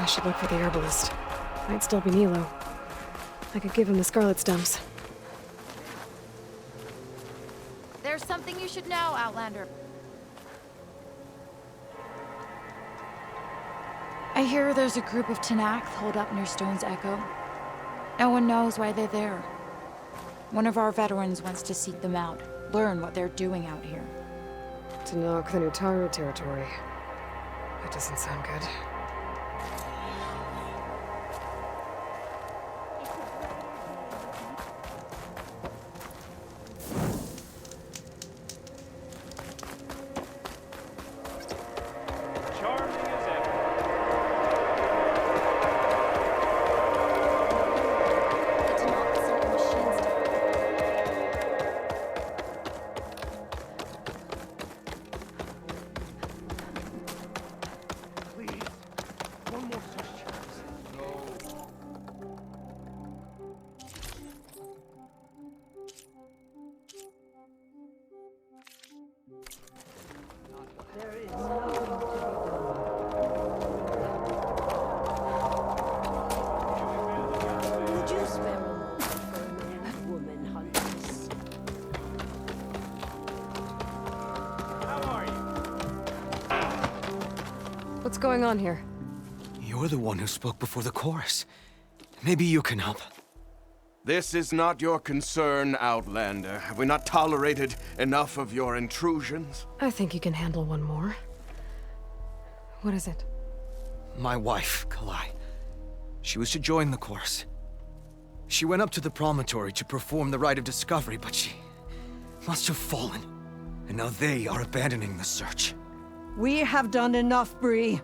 I should look for the herbalist. Might still be Nilo. I could give him the scarlet stems. There's something you should know, Outlander. I hear there's a group of Tenakth holed up near Stone's Echo. No one knows why they're there. One of our veterans wants to seek them out, learn what they're doing out here. Tenakth and Utara territory. That doesn't sound good. What's going on here? You're the one who spoke before the chorus. Maybe you can help. This is not your concern, Outlander. Have we not tolerated enough of your intrusions? I think you can handle one more. What is it? My wife, Kalai. She was to join the chorus. She went up to the promontory to perform the rite of discovery, but she must have fallen. And now they are abandoning the search. We have done enough, Bree.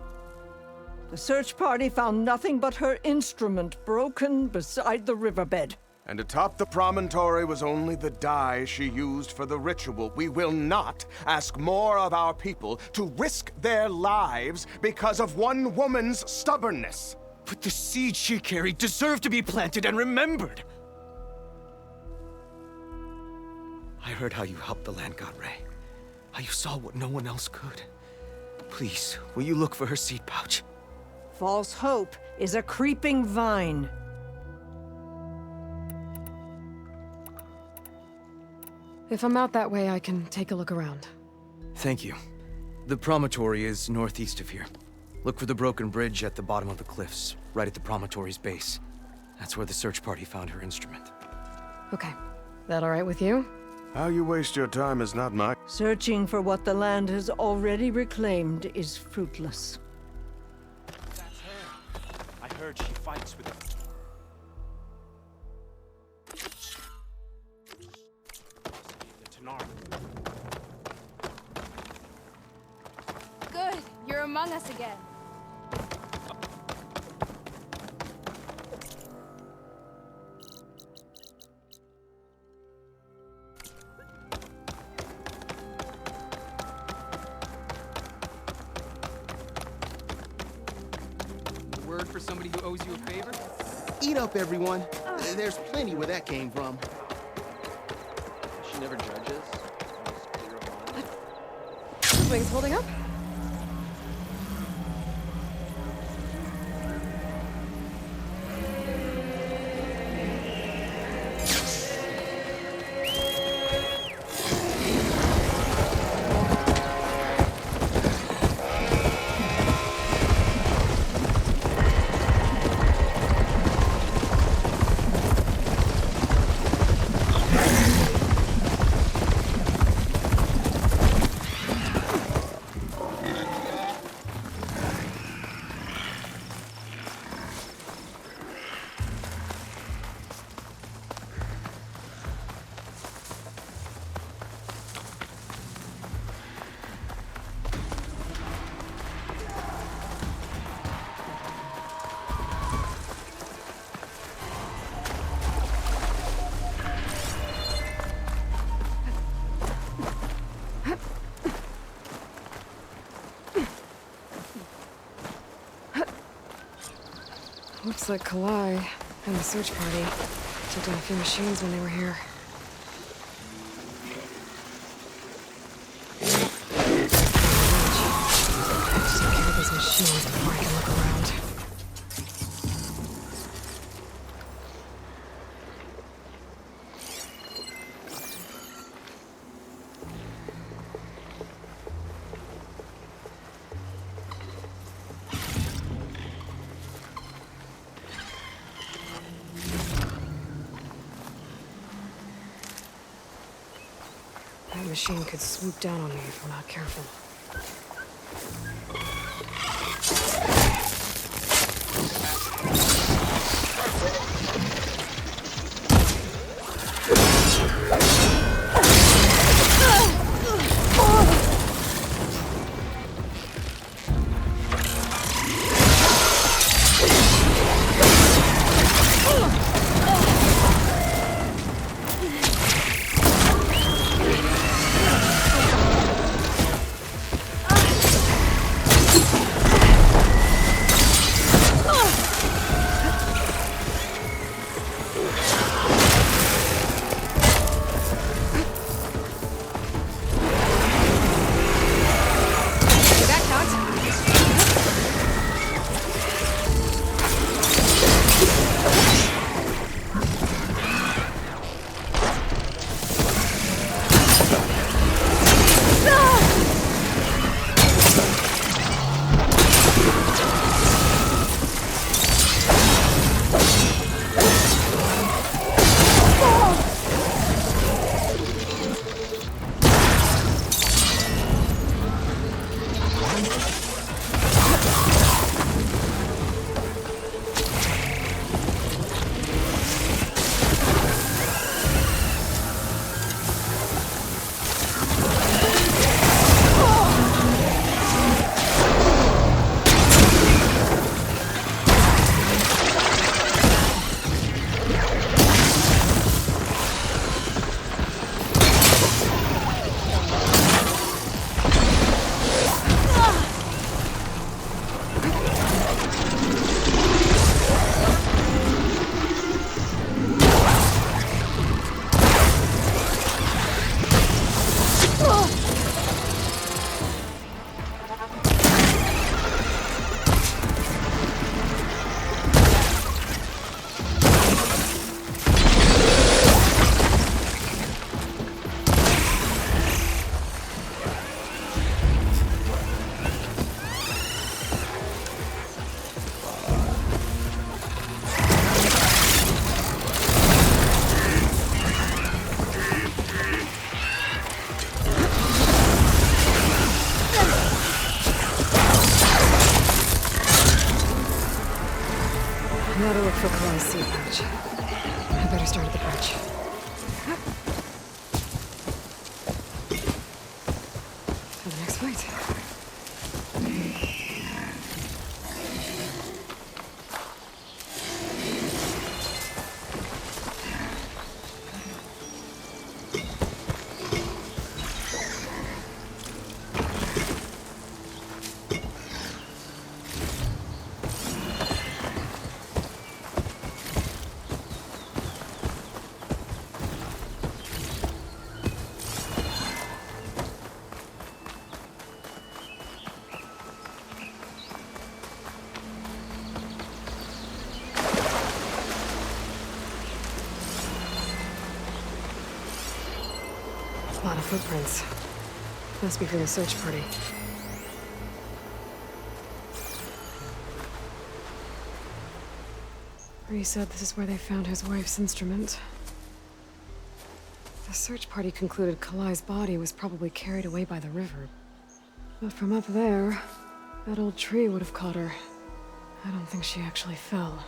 The search party found nothing but her instrument broken beside the riverbed. And atop the promontory was only the dye she used for the ritual. We will not ask more of our people to risk their lives because of one woman's stubbornness. But the seed she carried deserved to be planted and remembered. I heard how you helped the land god Ray. How you saw what no one else could. Please, will you look for her seed pouch? False hope is a creeping vine. If I'm out that way, I can take a look around. Thank you. The promontory is northeast of here. Look for the broken bridge at the bottom of the cliffs, right at the promontory's base. That's where the search party found her instrument. Okay. That all right with you? How you waste your time is not my... Searching for what the land has already reclaimed is fruitless. That's her. I heard she fights with them. Good, you're among us again. Word for somebody who owes you a favor? Eat up, everyone. There's plenty where that came from. She never judges. Always clear of mind. The wings holding up? Looks like Kalai and the search party took down a few machines when they were here. I have to take care of these machines before I can look around. machine could swoop down on me if we're not careful. Now to look for Kalai's seed pouch. I better start at the bridge. For the next fight. A lot of footprints. Must be for the search party. Bree said this is where they found his wife's instrument. The search party concluded Kalai's body was probably carried away by the river. But from up there, that old tree would have caught her. I don't think she actually fell.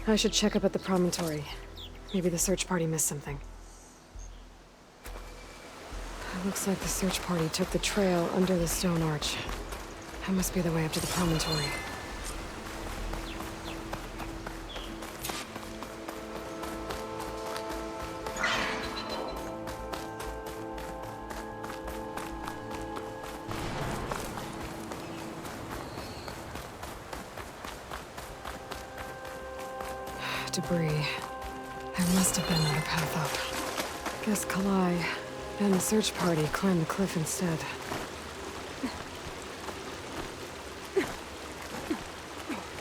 I should check up at the promontory. Maybe the search party missed something. It looks like the search party took the trail under the stone arch. That must be the way up to the promontory. Debris. There must have been another path up. Guess Kalai and the search party climbed the cliff instead.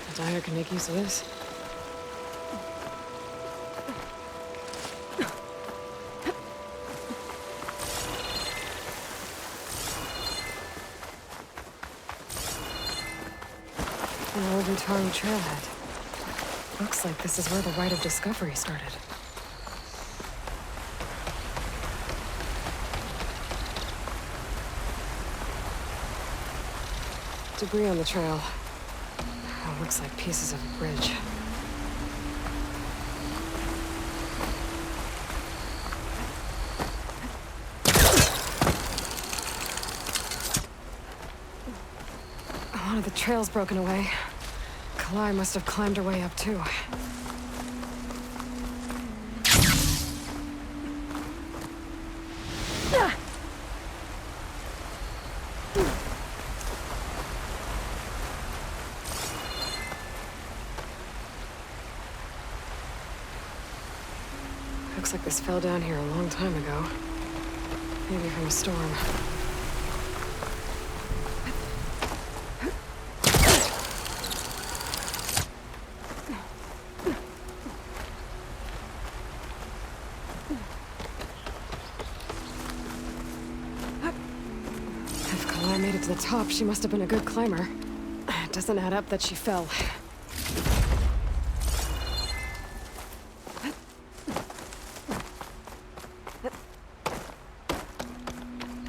The dyer can make use of this. An old Utaru trailhead. Looks like this is where the Rite of Discovery started. Debris on the trail. Oh, looks like pieces of a bridge. A lot of the trail's broken away. Kalai must have climbed her way up, too. Looks like this fell down here a long time ago. Maybe from a storm. If Kalai made it to the top, she must have been a good climber. It doesn't add up that she fell.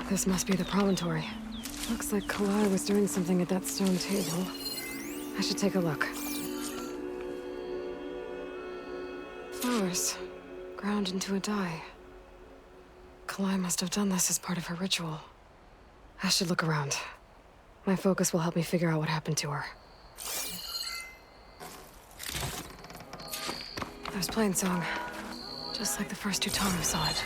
This must be the promontory. Looks like Kalai was doing something at that stone table. I should take a look. Flowers. Ground into a dye. Kalai must have done this as part of her ritual. I should look around. My focus will help me figure out what happened to her. There's Plainsong. Just like the first two times we saw it.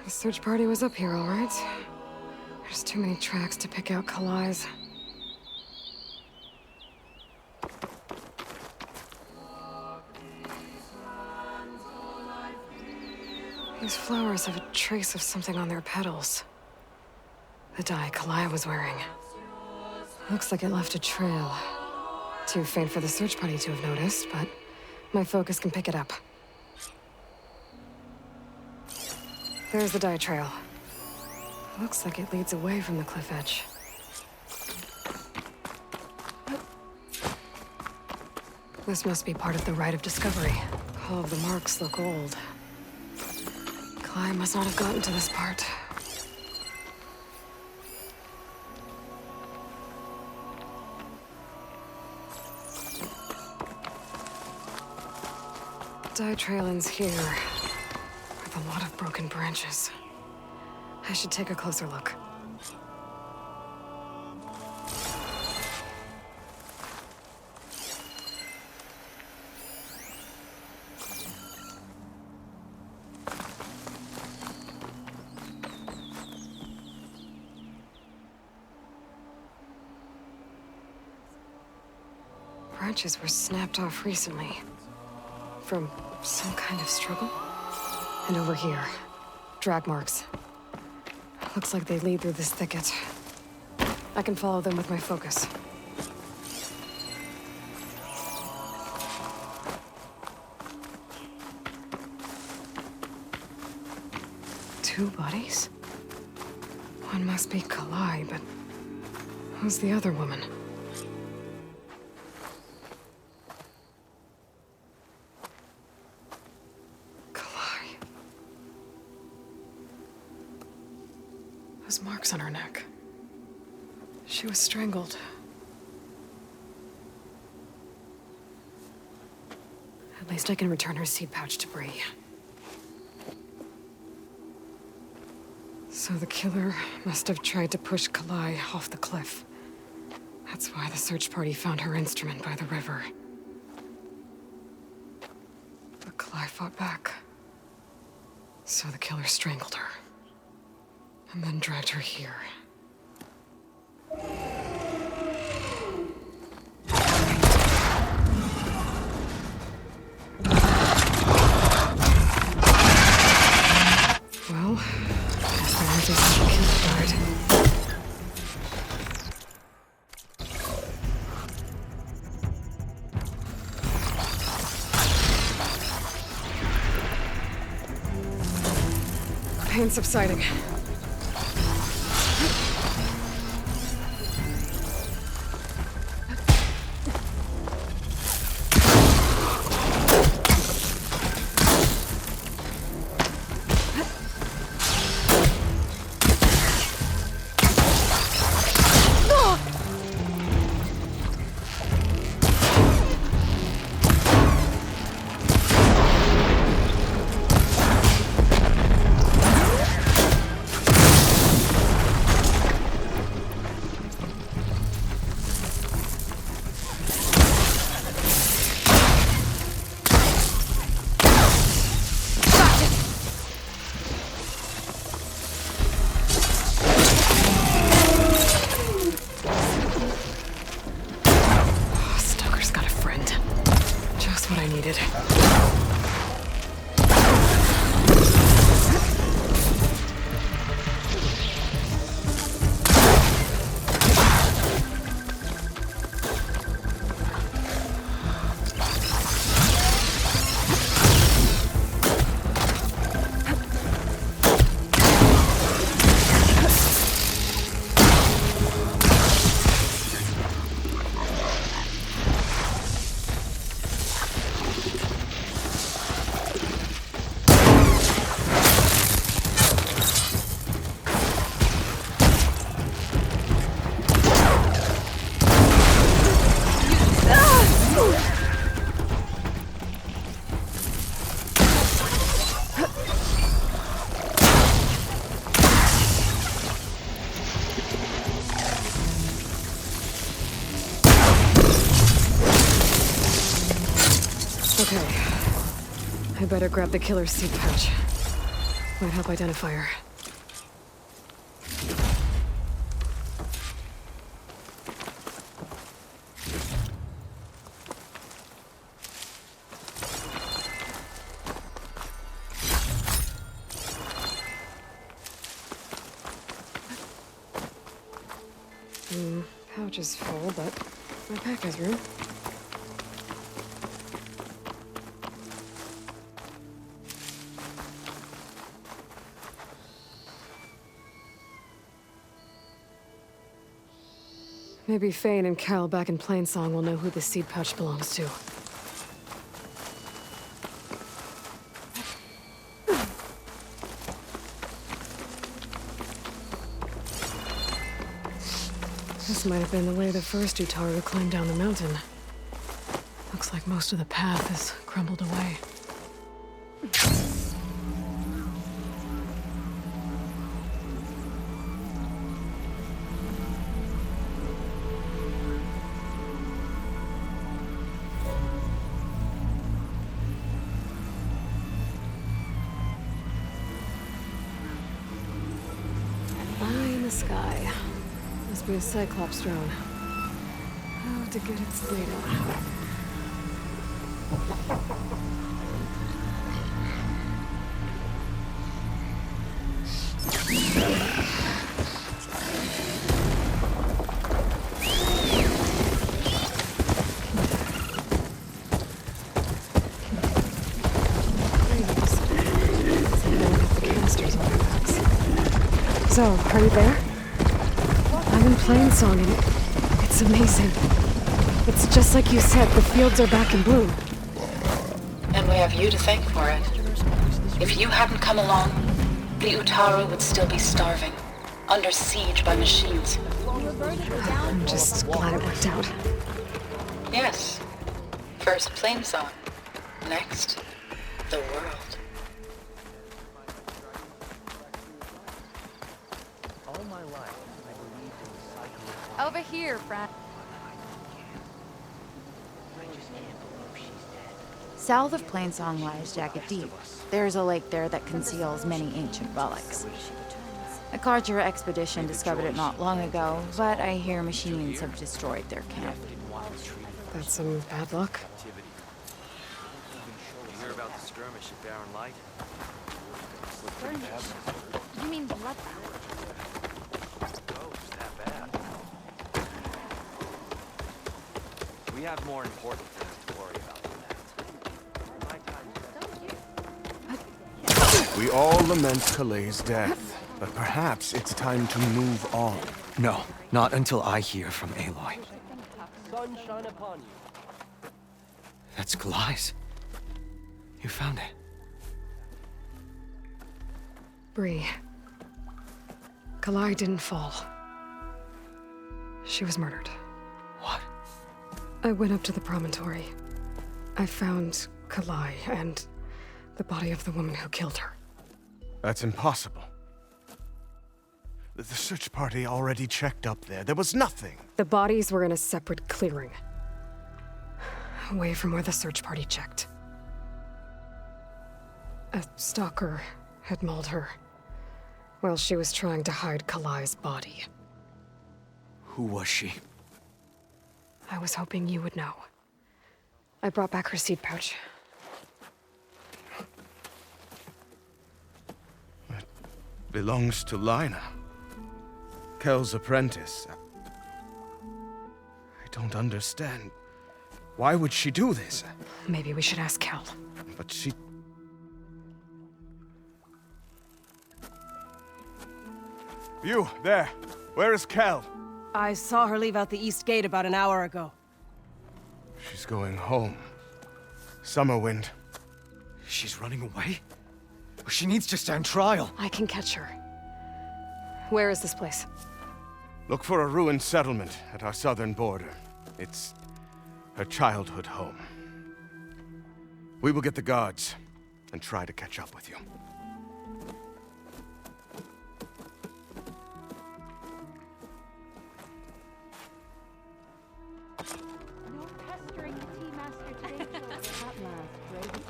The search party was up here, all right. There's too many tracks to pick out Kalai's. These flowers have a trace of something on their petals. The dye Kalai was wearing. Looks like it left a trail. Too faint for the search party to have noticed, but my focus can pick it up. There's the dye trail. Looks like it leads away from the cliff edge. This must be part of the rite of discovery. All of the marks look old. Kalai must not have gotten to this part. Dye trail ends here. A lot of broken branches. I should take a closer look. Branches were snapped off recently. From some kind of struggle? And over here, drag marks. Looks like they lead through this thicket. I can follow them with my focus. Two bodies? One must be Kalai, but who's the other woman? Those marks on her neck. She was strangled. At least I can return her seed pouch to Bree. So the killer must have tried to push Kalai off the cliff. That's why the search party found her instrument by the river. But Kalai fought back. So the killer strangled her. And then dragged her here. Well, as long as this killer died. Pain subsiding. needed. Okay. I better grab the killer's seed pouch. Might help identify her. Pouch is full, but my pack has room. Maybe Fane and Cal back in Plainsong will know who the seed pouch belongs to. This might have been the way the first Utaru climbed down the mountain. Looks like most of the path has crumbled away. Eye in the sky. Must be a Cyclops drone. How to get its data. So, are you there? I'm in Plainsong and it's amazing. It's just like you said, the fields are back in bloom. And we have you to thank for it. If you hadn't come along, the Utaru would still be starving, under siege by machines. I'm just glad it worked out. Yes. First Plainsong. Next, the world. Over here, friend. South of Plainsong lies Jagged Deep. There's a lake there that conceals many ancient relics. A Carter expedition discovered it not long ago, but I hear machines have destroyed their camp. That's some bad luck. You hear about the skirmish at Barren Light? You mean bloodbath? We have more important things to worry about than that. We all lament Kalei's death, but perhaps it's time to move on. No, not until I hear from Aloy. Sunshine upon you. That's Kalai's. You found it. Bree. Kalai didn't fall. She was murdered. What? I went up to the promontory. I found Kalai and the body of the woman who killed her. That's impossible. The search party already checked up there. There was nothing. The bodies were in a separate clearing. Away from where the search party checked. A stalker had mauled her while she was trying to hide Kalai's body. Who was she? I was hoping you would know. I brought back her seed pouch. belongs to Lina. Kel's apprentice. I don't understand. Why would she do this? Maybe we should ask Kel. But she... You, there. Where is Kel? I saw her leave out the east gate about an hour ago. She's going home. Summerwind. She's running away? She needs to stand trial. I can catch her. Where is this place? Look for a ruined settlement at our southern border. It's her childhood home. We will get the guards and try to catch up with you. No pestering the tea master today, children. At last, Brady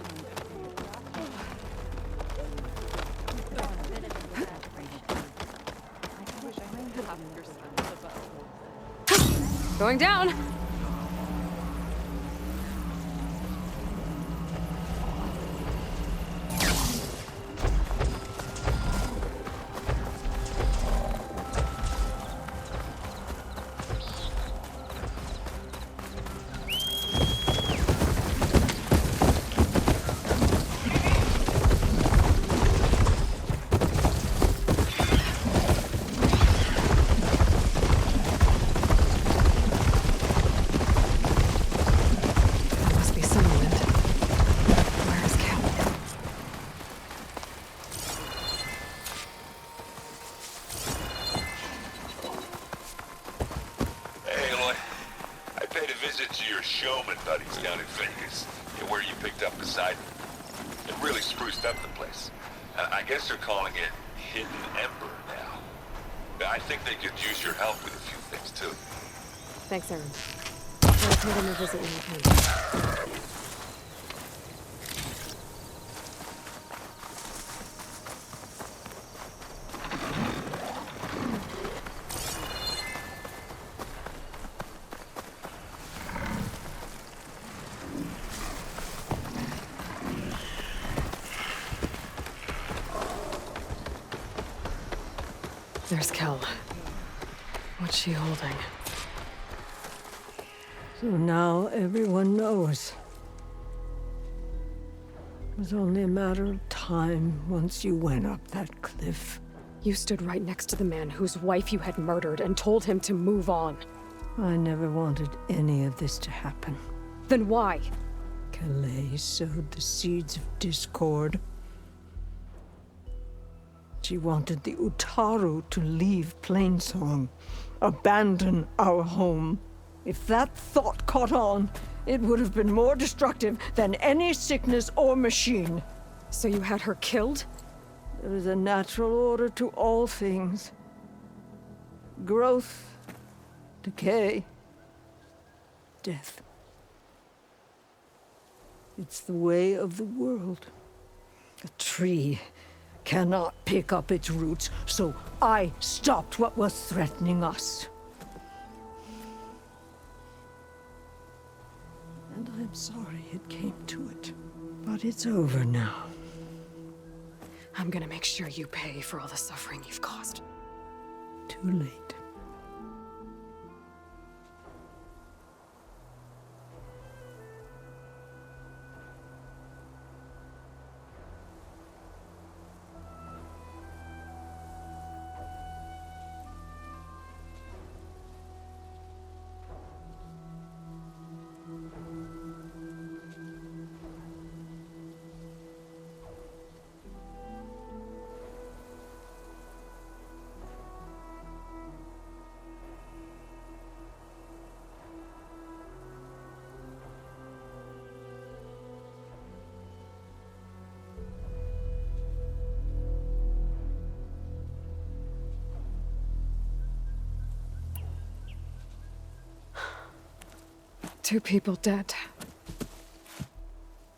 Going down! showman buddies down in Vegas, where you picked up beside me. It really spruced up the place. I guess they're calling it Hidden Ember now. I think they could use your help with a few things, too. Thanks, Aaron. I'll pay them a visit when you can. There's Kel. What's she holding? So now everyone knows. It was only a matter of time once you went up that cliff. You stood right next to the man whose wife you had murdered and told him to move on. I never wanted any of this to happen. Then why? Calais sowed the seeds of discord. She wanted the Utaru to leave Plainsong, abandon our home. If that thought caught on, it would have been more destructive than any sickness or machine. So you had her killed? There is a natural order to all things. Growth, decay, death. It's the way of the world. A tree cannot pick up its roots, so I stopped what was threatening us. And I'm sorry it came to it. But it's over now. I'm gonna make sure you pay for all the suffering you've caused. Too late. Two people dead.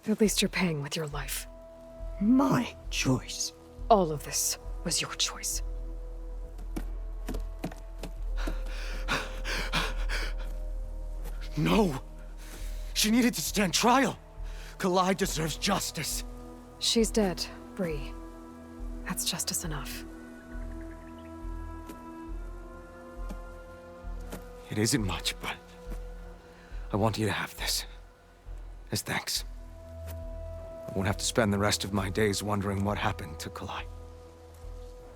At least you're paying with your life. My choice. All of this was your choice. No! She needed to stand trial! Kalai deserves justice. She's dead, Bree. That's justice enough. It isn't much, but I want you to have this. As thanks. I won't have to spend the rest of my days wondering what happened to Kalai.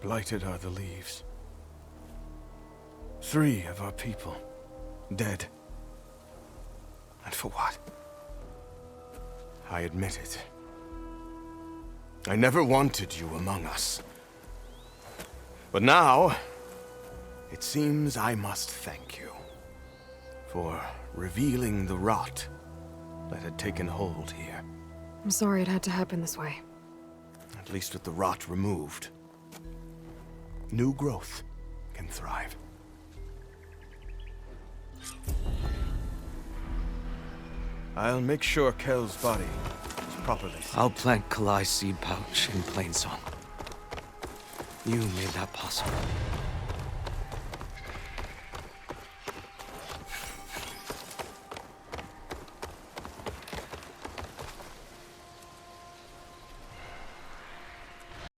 Blighted are the leaves. 3 of our people, dead. And for what? I admit it. I never wanted you among us. But now, it seems I must thank you for revealing the rot that had taken hold here. I'm sorry it had to happen this way. At least with the rot removed, new growth can thrive. I'll make sure Kel's body is properly sealed. I'll plant Kalai's seed pouch in Plainsong. You made that possible.